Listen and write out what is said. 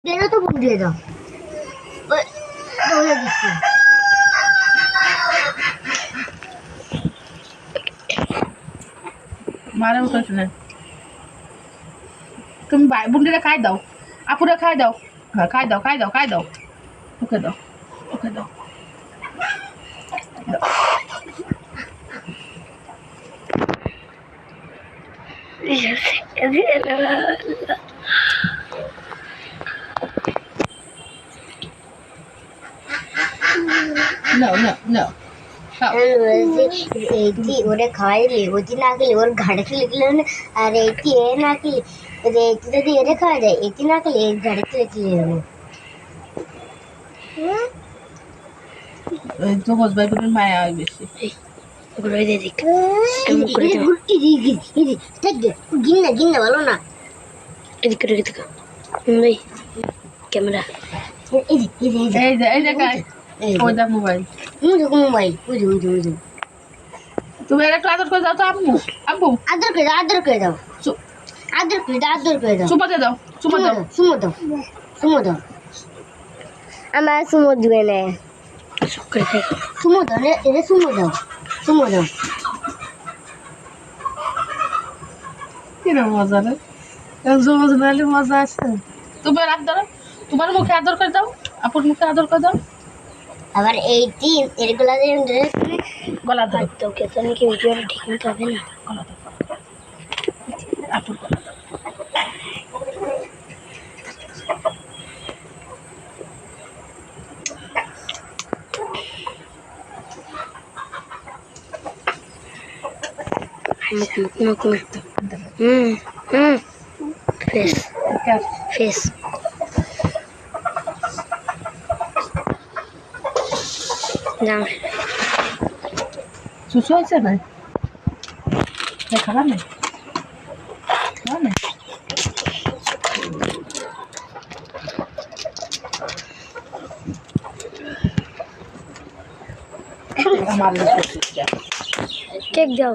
दे दो तो बुक दे दो दो दिखते मारा कुछ नहीं तुम बुंदी रे खाई दो আপুরে খাই দাও হ্যাঁ খাই দাও খাই দাও ওকে দাও No. ওরে খাওয়াই লেবুতি না খেলে ওর ঘাড়ে খেলে গেলে আর এটি এ না খেলে এটি যদি এরে খাওয়া যায় এটি না খেলে এর ঘাড়ে খেলে খেলে তো বসবাই করে মায়া হয় বেশি গিন্না বলো না এদিকে ক্যামেরা এই দেখায় ওই দেখ মোবাইল বুঝু তুমি একটা আদর করে দাও তো আম্মু আদর করে দাও চুমা দাও সুমো দাও আমার সুমো দিবে না সুমো দাও এটা সুমো দাও কিরম মজা রে মজা আছে তুমি রাত ধরো তোমার মুখে আদর করে দাও আপুর মুখে আদর করে দাও আবার এইটি এরগুলা গলা ধরো তো কেতনে কি ভিডিওটা ঠিক মতো হবে না গলা ধরো আপুর গলা ধরো মুখ ফেস নাম সুসু হয়েছে না খাবার নেই আমার কেক দাও